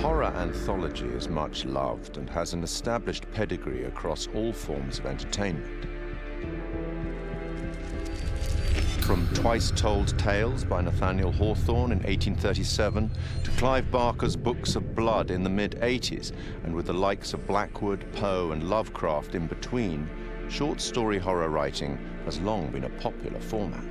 horror anthology is much loved and has an established pedigree across all forms of entertainment. From Twice Told Tales by Nathaniel Hawthorne in 1837 to Clive Barker's Books of Blood in the mid-80s, and with the likes of Blackwood, Poe, and Lovecraft in between, short story horror writing has long been a popular format.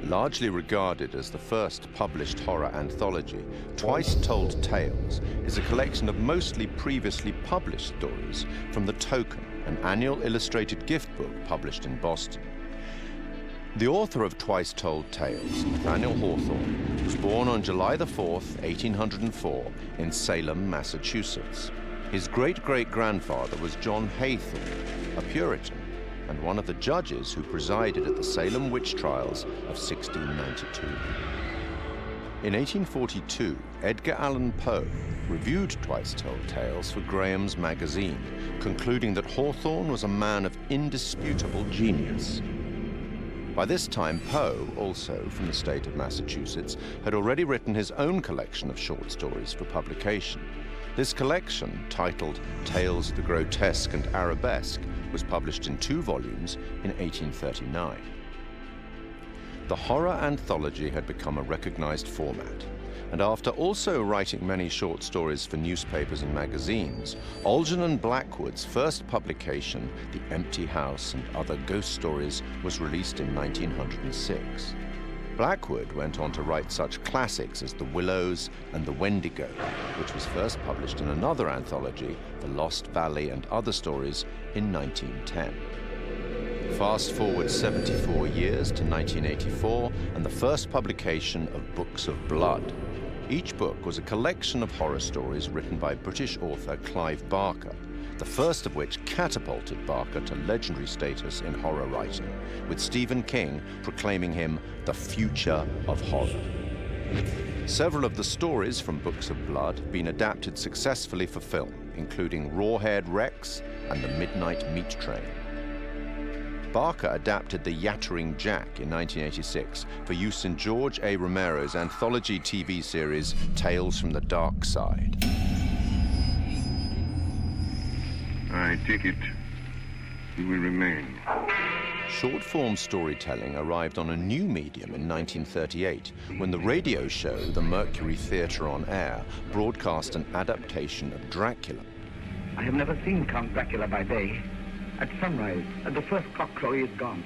Largely regarded as the first published horror anthology, Twice Told Tales is a collection of mostly previously published stories from The Token, an annual illustrated gift book published in Boston. The author of Twice Told Tales, Nathaniel Hawthorne, was born on July 4th, 1804, in Salem, Massachusetts. His great-great-grandfather was John Haythorne, a Puritan, and one of the judges who presided at the Salem witch trials of 1692. In 1842, Edgar Allan Poe reviewed Twice Told Tales for Graham's magazine, concluding that Hawthorne was a man of indisputable genius. By this time, Poe, also from the state of Massachusetts, had already written his own collection of short stories for publication. This collection, titled Tales of the Grotesque and Arabesque, was published in 2 volumes in 1839. The horror anthology had become a recognized format, and after also writing many short stories for newspapers and magazines, Algernon and Blackwood's first publication, The Empty House and Other Ghost Stories, was released in 1906. Blackwood went on to write such classics as The Willows and The Wendigo, which was first published in another anthology, The Lost Valley and Other Stories, in 1910. Fast forward 74 years to 1984 and the first publication of Books of Blood. Each book was a collection of horror stories written by British author Clive Barker, the first of which catapulted Barker to legendary status in horror writing, with Stephen King proclaiming him the future of horror. Several of the stories from Books of Blood have been adapted successfully for film, including Rawhead Rex and The Midnight Meat Train. Barker adapted The Yattering Jack in 1986 for use in George A. Romero's anthology TV series Tales from the Dark Side. I take it you will remain. Short-form storytelling arrived on a new medium in 1938 when the radio show The Mercury Theatre on Air broadcast an adaptation of Dracula. I have never seen Count Dracula by day. At sunrise, at the first cockcrow, he is gone.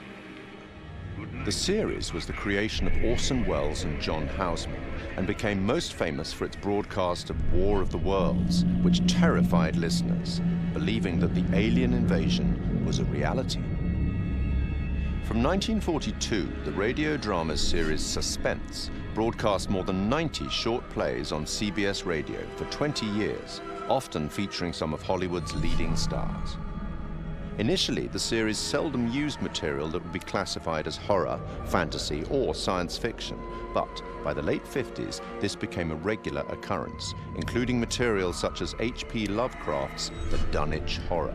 The series was the creation of Orson Welles and John Houseman and became most famous for its broadcast of War of the Worlds, which terrified listeners, believing that the alien invasion was a reality. From 1942, the radio drama series Suspense broadcast more than 90 short plays on CBS radio for 20 years, often featuring some of Hollywood's leading stars. Initially, the series seldom used material that would be classified as horror, fantasy, or science fiction, but by the late 50s, this became a regular occurrence, including material such as H.P. Lovecraft's The Dunwich Horror.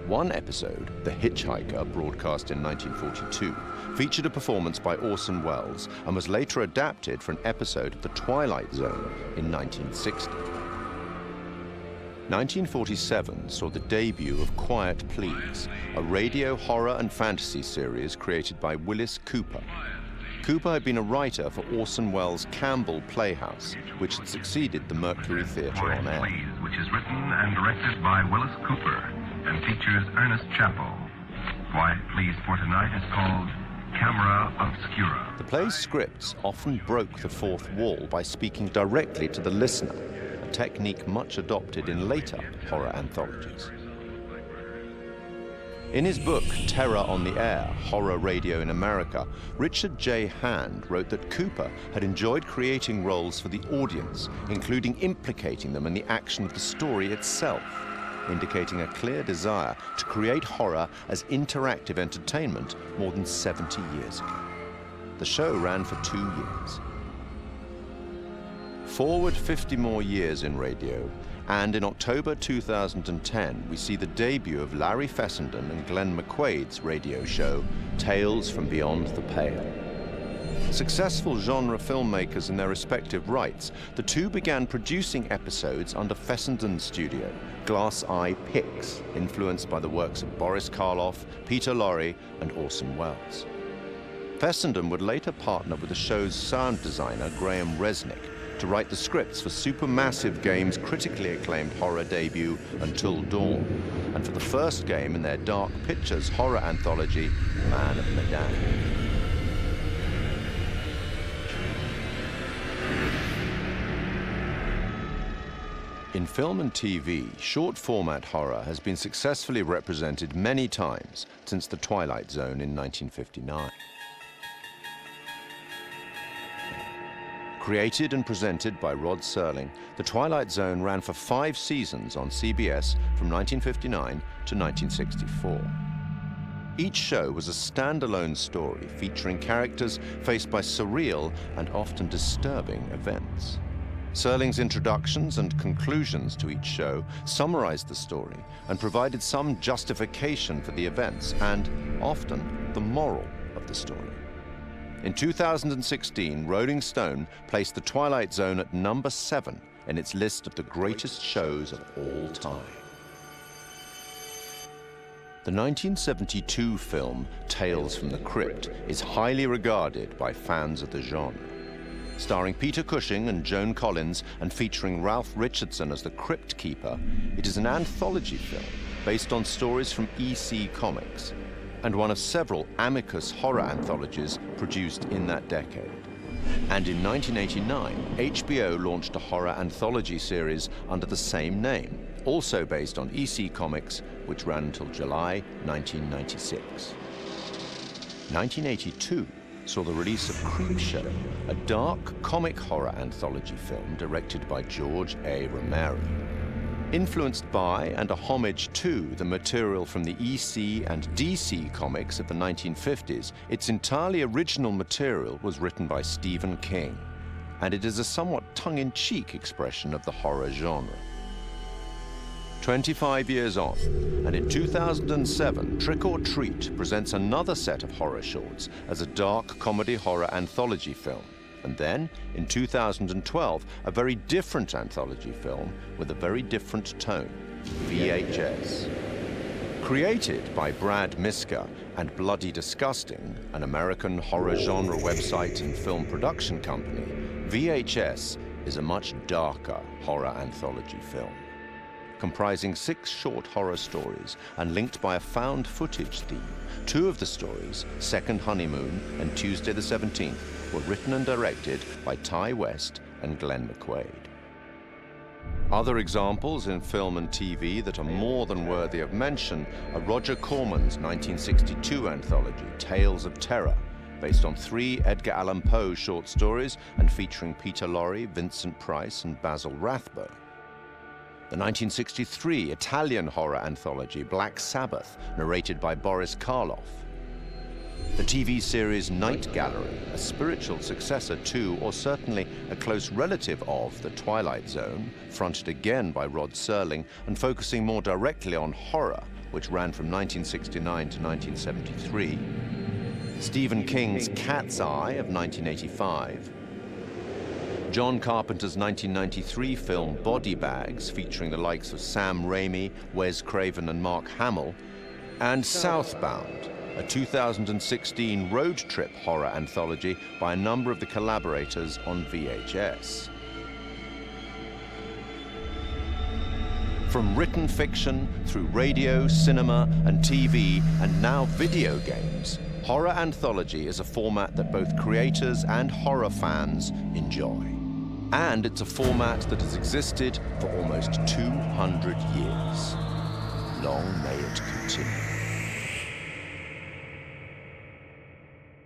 One episode, The Hitchhiker, broadcast in 1942, featured a performance by Orson Welles and was later adapted for an episode of The Twilight Zone in 1960. 1947 saw the debut of Quiet Please, a radio horror and fantasy series created by Willis Cooper. Cooper had been a writer for Orson Welles' Campbell Playhouse, which had succeeded the Mercury Theatre on Air. Please, which is written and directed by Willis Cooper and features Ernest Chappell. Quiet Please for tonight is called Camera Obscura. The play's scripts often broke the fourth wall by speaking directly to the listener, a technique much adopted in later horror anthologies. In his book, Terror on the Air, Horror Radio in America, Richard J. Hand wrote that Cooper had enjoyed creating roles for the audience, including implicating them in the action of the story itself, indicating a clear desire to create horror as interactive entertainment more than 70 years ago. The show ran for 2 years. Forward 50 more years in radio, and in October 2010, we see the debut of Larry Fessenden and Glenn McQuaid's radio show, Tales from Beyond the Pale. Successful genre filmmakers in their respective rights, the two began producing episodes under Fessenden's studio, Glass Eye Pix, influenced by the works of Boris Karloff, Peter Lorre, and Orson Welles. Fessenden would later partner with the show's sound designer, Graham Resnick, to write the scripts for Supermassive Games' critically acclaimed horror debut, Until Dawn, and for the first game in their Dark Pictures horror anthology, Man of Medan. In film and TV, short-format horror has been successfully represented many times since The Twilight Zone in 1959. Created and presented by Rod Serling, The Twilight Zone ran for 5 seasons on CBS from 1959 to 1964. Each show was a standalone story featuring characters faced by surreal and often disturbing events. Serling's introductions and conclusions to each show summarized the story and provided some justification for the events and, often, the moral of the story. In 2016, Rolling Stone placed The Twilight Zone at number 7 in its list of the greatest shows of all time. The 1972 film Tales from the Crypt is highly regarded by fans of the genre. Starring Peter Cushing and Joan Collins and featuring Ralph Richardson as the Crypt Keeper, it is an anthology film based on stories from EC Comics and one of several Amicus horror anthologies produced in that decade. And in 1989, HBO launched a horror anthology series under the same name, also based on EC Comics, which ran until July 1996. 1982 saw the release of Creepshow, a dark comic horror anthology film directed by George A. Romero. Influenced by and a homage to the material from the EC and DC comics of the 1950s, its entirely original material was written by Stephen King, and it is a somewhat tongue-in-cheek expression of the horror genre. 25 years on, and in 2007, Trick or Treat presents another set of horror shorts as a dark comedy horror anthology film. And then, in 2012, a very different anthology film with a very different tone, VHS. Created by Brad Miska and Bloody Disgusting, an American horror genre website and film production company, VHS is a much darker horror anthology film. Comprising 6 short horror stories and linked by a found footage theme. 2 of the stories, Second Honeymoon and Tuesday the 17th, were written and directed by Ty West and Glenn McQuaid. Other examples in film and TV that are more than worthy of mention are Roger Corman's 1962 anthology, Tales of Terror, based on 3 Edgar Allan Poe short stories and featuring Peter Lorre, Vincent Price, and Basil Rathbone. The 1963 Italian horror anthology, Black Sabbath, narrated by Boris Karloff. The TV series Night Gallery, a spiritual successor to, or certainly a close relative of, The Twilight Zone, fronted again by Rod Serling and focusing more directly on horror, which ran from 1969 to 1973. Stephen King's Cat's Eye of 1985. John Carpenter's 1993 film Body Bags, featuring the likes of Sam Raimi, Wes Craven, and Mark Hamill, and Southbound, a 2016 road trip horror anthology by a number of the collaborators on VHS. From written fiction through radio, cinema, and TV, and now video games, horror anthology is a format that both creators and horror fans enjoy. And it's a format that has existed for almost 200 years. Long may it continue.